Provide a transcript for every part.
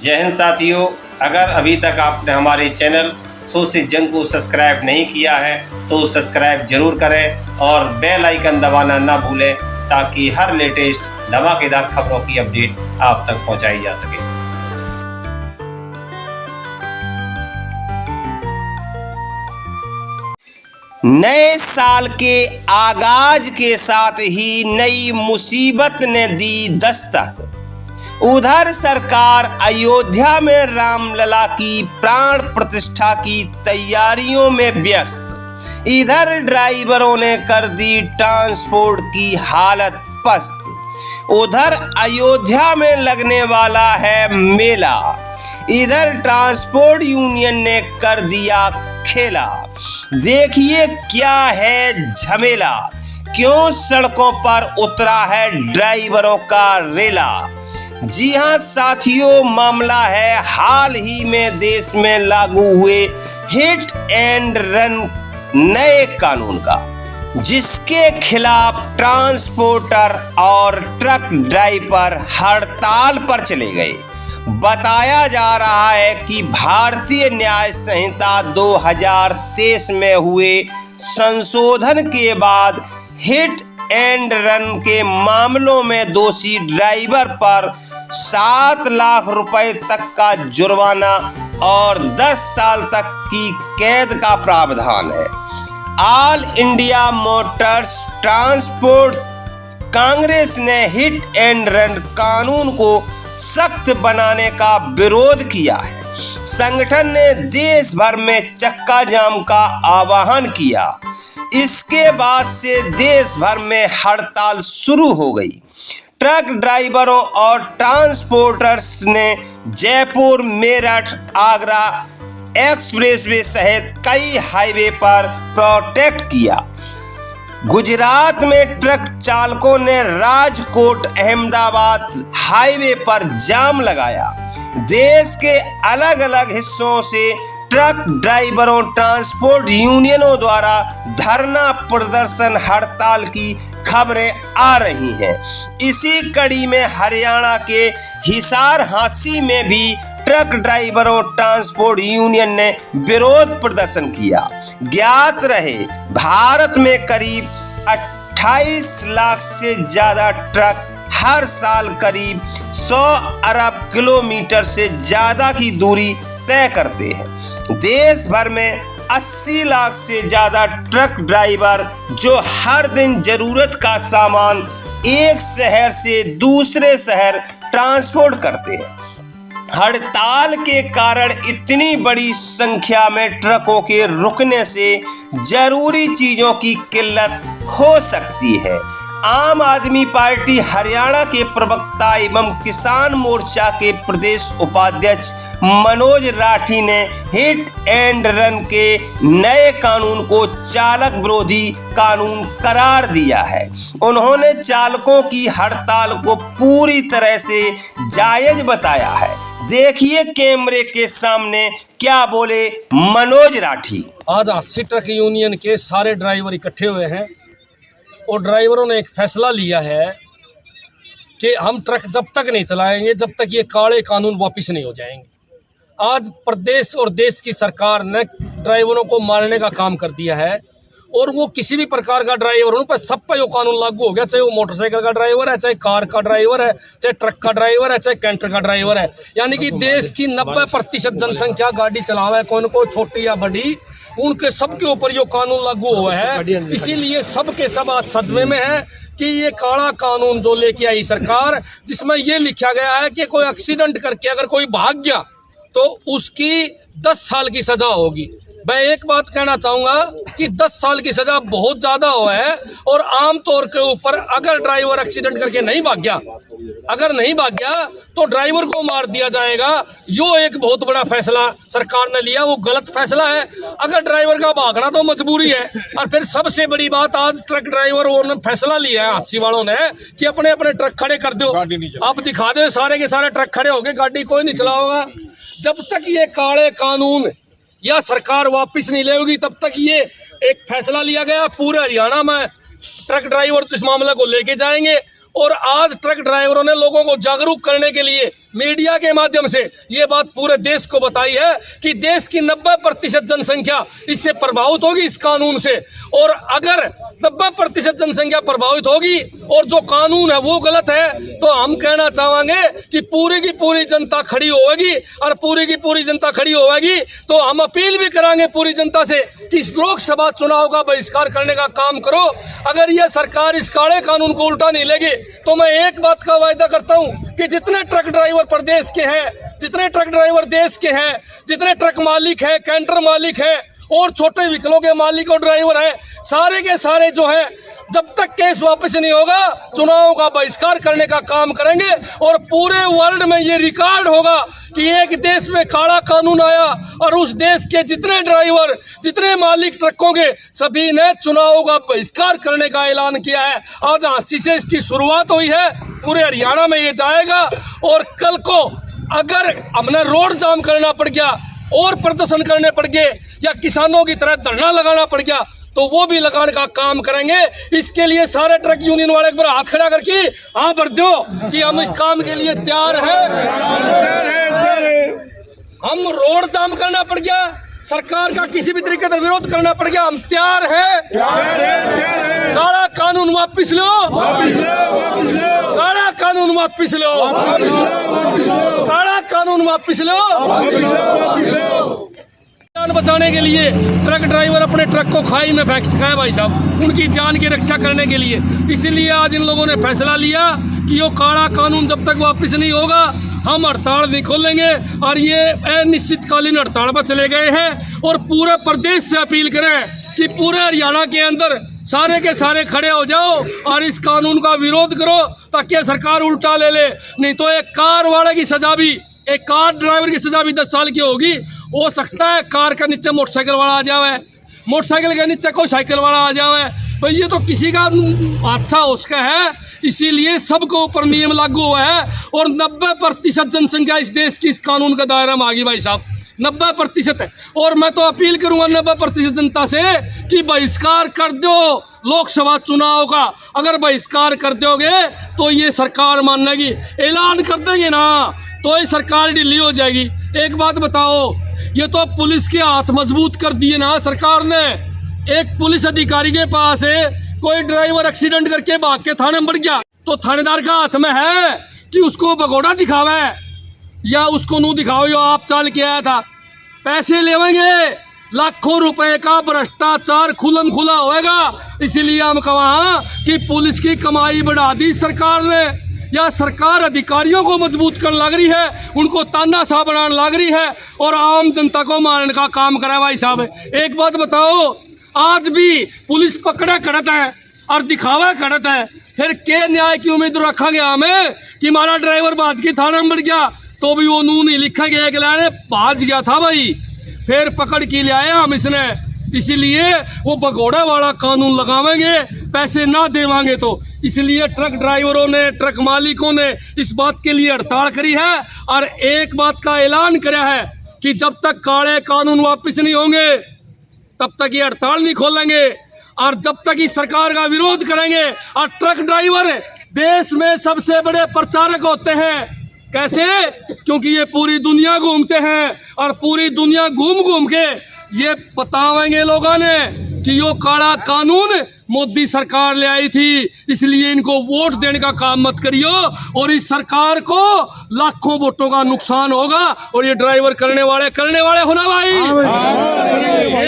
जय हिंद साथियों, अगर अभी तक आपने हमारे चैनल सोच से जंग को सब्सक्राइब नहीं किया है तो सब्सक्राइब जरूर करें और बेल आइकन दबाना ना भूलें ताकि हर लेटेस्ट धमाकेदार खबरों की अपडेट आप तक पहुंचाई जा सके। नए साल के आगाज के साथ ही नई मुसीबत ने दी दस्तक। उधर सरकार अयोध्या में रामलला की प्राण प्रतिष्ठा की तैयारियों में व्यस्त। इधर ड्राइवरों ने कर दी ट्रांसपोर्ट की हालत पस्त। उधर अयोध्या में लगने वाला है मेला, इधर ट्रांसपोर्ट यूनियन ने कर दिया खेला। देखिए क्या है झमेला, क्यों सड़कों पर उतरा है ड्राइवरों का रेला। जी हां साथियों, मामला है हाल ही में देश में लागू हुए हिट एंड रन नए कानून का, जिसके खिलाफ ट्रांसपोर्टर और ट्रक ड्राइवर हड़ताल पर चले गए। बताया जा रहा है कि भारतीय न्याय संहिता 2023 में हुए संशोधन के बाद हिट एंड रन के मामलों में दोषी ड्राइवर पर 7 लाख रुपए तक का जुर्माना और 10 साल तक की कैद का प्रावधान है। All India Motors transport Congress ने हिट एंड रन कानून को सख्त बनाने का विरोध किया है। संगठन ने देश भर में चक्का जाम का आह्वान किया। इसके बाद से देश भर में हड़ताल शुरू हो गई। ट्रक ड्राइवरों और ट्रांसपोर्टर्स ने जयपुर, मेरठ, आगरा एक्सप्रेसवे सहित कई हाईवे पर प्रोटेस्ट किया। गुजरात में ट्रक चालकों ने राजकोट अहमदाबाद हाईवे पर जाम लगाया। देश के अलग अलग हिस्सों से ट्रक ड्राइवरों ट्रांसपोर्ट यूनियनों द्वारा धरना प्रदर्शन हड़ताल की खबरें आ रही हैं। इसी कड़ी में हरियाणा के हिसार हांसी में भी ट्रक ड्राइवरों ट्रांसपोर्ट यूनियन ने विरोध प्रदर्शन किया। ज्ञात रहे, भारत में करीब 28 लाख से ज्यादा ट्रक हर साल करीब 100 अरब किलोमीटर से ज्यादा की दूरी तय करते हैं। देश भर में 80 लाख से ज्यादा ट्रक ड्राइवर जो हर दिन जरूरत का सामान एक शहर से दूसरे शहर ट्रांसपोर्ट करते हैं। हड़ताल के कारण इतनी बड़ी संख्या में ट्रकों के रुकने से जरूरी चीजों की किल्लत हो सकती है। आम आदमी पार्टी हरियाणा के प्रवक्ता एवं किसान मोर्चा के प्रदेश उपाध्यक्ष मनोज राठी ने हिट एंड रन के नए कानून को चालक विरोधी कानून करार दिया है। उन्होंने चालकों की हड़ताल को पूरी तरह से जायज बताया है। देखिए कैमरे के सामने क्या बोले मनोज राठी। आज 80 ट्रक यूनियन के सारे ड्राइवर इकट्ठे हुए हैं और ड्राइवरों ने एक फैसला लिया है कि हम ट्रक जब तक नहीं चलाएंगे जब तक ये काले कानून वापस नहीं हो जाएंगे। आज प्रदेश और देश की सरकार ने ड्राइवरों को मारने का काम कर दिया है और वो किसी भी प्रकार का ड्राइवर उन पर सब पर जो कानून लागू हो गया, चाहे वो मोटरसाइकिल का ड्राइवर है, चाहे कार का ड्राइवर है, चाहे ट्रक का ड्राइवर है, चाहे कैंटर का ड्राइवर है। यानी कि देश की 90% जनसंख्या गाड़ी चलावा है, कौन को छोटी या बड़ी, उनके सबके ऊपर जो कानून लागू हुआ है। इसीलिए सबके सब आज सदमे में है कि ये काला कानून जो लेके आई सरकार, जिसमें ये लिखा गया है कि कोई एक्सीडेंट करके अगर कोई भाग गया तो उसकी 10 साल की सजा होगी। मैं एक बात कहना चाहूँगा कि 10 साल की सजा बहुत ज़्यादा हुआ है और आम तौर के ऊपर अगर ड्राइवर एक्सीडेंट करके नहीं भाग गया, तो ड्राइवर को मार दिया जाएगा। यो एक बहुत बड़ा फैसला सरकार ने लिया, वो गलत फैसला है। अगर ड्राइवर का भागना तो मजबूरी है। और फिर सबसे बड़ी बात, आज ट्रक ड्राइवर ने फैसला लिया है हांसी वालों ने कि अपने अपने ट्रक खड़े कर दो, आप दिखा दो सारे के सारे ट्रक खड़े हो गए, गाड़ी कोई नहीं चलाओगा। जब तक ये काले कानून या सरकार वापस नहीं लेगी तब तक ये एक फैसला लिया गया। पूरे हरियाणा में ट्रक ड्राइवर इस मामले को लेके जाएंगे और आज ट्रक ड्राइवरों ने लोगों को जागरूक करने के लिए मीडिया के माध्यम से ये बात पूरे देश को बताई है कि देश की 90% जनसंख्या इससे प्रभावित होगी इस कानून से। और अगर 90% जनसंख्या प्रभावित होगी और जो कानून है वो गलत है, तो हम कहना चाहेंगे कि पूरी की पूरी जनता खड़ी होगी। और पूरी की पूरी जनता खड़ी होगी तो हम अपील भी कराएंगे पूरी जनता से कि इस लोकसभा चुनाव का बहिष्कार करने का काम करो। अगर ये सरकार इस काले कानून को उल्टा नहीं लेगी तो मैं एक बात का वायदा करता हूं कि जितने ट्रक ड्राइवर प्रदेश के हैं, जितने ट्रक ड्राइवर देश के हैं, जितने ट्रक मालिक हैं, कैंटर मालिक हैं और छोटे व्हीकलों के मालिक और ड्राइवर हैं, सारे के सारे जो हैं, जब तक केस वापस नहीं होगा चुनाव का बहिष्कार करने का काम करेंगे। और पूरे वर्ल्ड में ये रिकॉर्ड होगा कि एक देश में काला कानून आया और उस देश के जितने ड्राइवर, जितने मालिक ट्रकों के, सभी ने चुनाव का बहिष्कार करने का ऐलान किया है। आज झांसी से इसकी शुरुआत हुई है, पूरे हरियाणा में ये जाएगा। और कल को अगर हमने रोड जाम करना पड़ गया और प्रदर्शन करने पड़ गए या किसानों की तरह धरना लगाना पड़ गया तो वो भी लगाने का काम करेंगे। इसके लिए सारे ट्रक यूनियन वाले एक बार हाथ खड़ा करके हाँ भर दो कि हम इस काम के लिए तैयार हैं। हम रोड जाम करना पड़ गया, सरकार का किसी भी तरीके से विरोध करना पड़ गया, हम तैयार हैं। काला कानून वापिस लो, काला कानून वापिस लो, काला कानून वापिस लो। जान बचाने के लिए ट्रक ड्राइवर अपने ट्रक को खाई में फेंक सका है भाई साहब, उनकी जान की रक्षा करने के लिए। इसीलिए आज इन लोगों ने फैसला लिया कि वो काला कानून जब तक वापस नहीं होगा हम हड़ताल नहीं खोलेंगे। और ये अनिश्चितकालीन हड़ताल पर चले गए हैं। और पूरे प्रदेश से अपील करें कि पूरे हरियाणा के अंदर सारे के सारे खड़े हो जाओ और इस कानून का विरोध करो ताकि सरकार उल्टा ले ले। नहीं तो एक कार वाले की सजा भी, एक कार ड्राइवर की सजा भी 10 साल की होगी। हो सकता है कार के नीचे मोटरसाइकिल वाला आ जाए, मोटरसाइकिल के नीचे कोई साइकिल वाला आ जाए, भाई ये तो किसी का हादसा हो सका है। इसीलिए सबको ऊपर नियम लागू हुआ है और 90% जनसंख्या इस देश की इस कानून का दायरा में आ गई भाई साहब, 90% है। और मैं तो अपील करूंगा 90% जनता से कि बहिष्कार कर दो लोकसभा चुनाव का। अगर बहिष्कार कर दोगे तो ये सरकार मानेगी, ऐलान कर देंगे ना तो ये सरकार ढीली हो जाएगी। एक बात बताओ, ये तो पुलिस के हाथ मजबूत कर दिए ना सरकार ने। एक पुलिस अधिकारी के पास है, कोई ड्राइवर एक्सीडेंट करके भाग के थाने में बढ़ गया तो थानेदार का हाथ में है कि उसको भगोड़ा दिखावे या उसको नू दिखाओ जो आप चाल के आया था। पैसे लेवेंगे, लाखों रुपए का भ्रष्टाचार खुलम खुला होएगा। इसीलिए हम कहा कि पुलिस की कमाई बढ़ा दी सरकार ने, या सरकार अधिकारियों को मजबूत करने लग रही है, उनको तानाशाह बनाने लग रही है और आम जनता को मारने का काम करा भाई साहब। एक बात बताओ, आज भी पुलिस पकड़ा खड़त है और दिखावा खड़त है, फिर के न्याय की उम्मीद रखा गया हमें कि हमारा ड्राइवर भाज के थाने में बढ़ गया तो भी वो नू नहीं लिखा गया कि लाने भाज गया था भाई, फिर पकड़ के ले आए हम इसने। इसीलिए वो भगोड़ा वाला कानून लगावेंगे, पैसे ना देवांगे तो। इसलिए ट्रक ड्राइवरों ने, ट्रक मालिकों ने इस बात के लिए हड़ताल करी है और एक बात का ऐलान करा है कि जब तक काले कानून वापस नहीं होंगे तब तक ये हड़ताल नहीं खोलेंगे और जब तक इस सरकार का विरोध करेंगे। और ट्रक ड्राइवर देश में सबसे बड़े प्रचारक होते हैं। कैसे? क्योंकि ये पूरी दुनिया घूमते हैं और पूरी दुनिया घूम घूम के ये बतावेंगे लोगों ने कि यो काला कानून मोदी सरकार ले आई थी, इसलिए इनको वोट देने का काम मत करियो और इस सरकार को लाखों वोटों का नुकसान होगा। और ये ड्राइवर करने वाले होना भाई,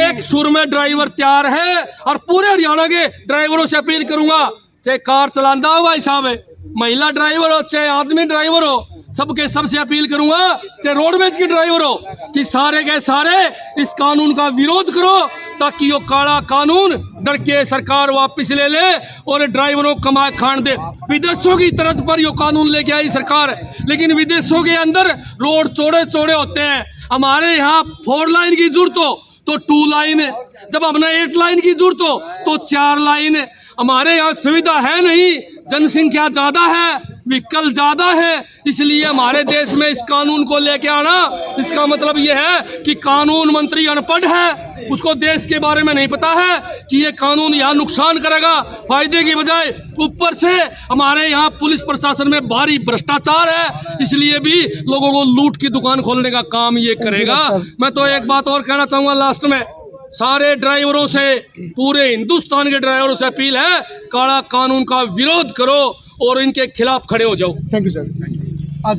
एक सुर में ड्राइवर तैयार है। और पूरे हरियाणा के ड्राइवरों से अपील करूंगा, चाहे कार चलाता हो भाई साहब, महिला ड्राइवर हो चाहे आदमी ड्राइवर हो, सबके सबसे अपील करूंगा, चाहे रोडवेज के ड्राइवर हो, कि सारे के सारे इस कानून का विरोध करो ताकि ये काला कानून डर के सरकार वापस ले ले और ड्राइवरों को कमाए खान दे। विदेशों की तर्ज पर ये कानून लेके आई सरकार, लेकिन विदेशों के अंदर रोड चौड़े चौड़े होते हैं। हमारे यहाँ 4 लाइन की जरूरत हो तो 2 लाइन, जब हमने 8 लाइन की जरूरत हो तो 4 लाइन। हमारे यहाँ सुविधा है नहीं, जनसंख्या ज्यादा है, व्हीकल ज़्यादा है, इसलिए हमारे देश में इस कानून को लेके आना, इसका मतलब ये है कि कानून मंत्री अनपढ़ है, उसको देश के बारे में नहीं पता है कि ये कानून यहाँ नुकसान करेगा फायदे की बजाय। ऊपर से हमारे यहाँ पुलिस प्रशासन में भारी भ्रष्टाचार है, इसलिए भी लोगों को लूट की दुकान खोलने का काम ये करेगा। मैं तो एक बात और कहना चाहूँगा लास्ट में, सारे ड्राइवरों से, पूरे हिंदुस्तान के ड्राइवरों से अपील है, काला कानून का विरोध करो और इनके खिलाफ खड़े हो जाओ। Thank you sir.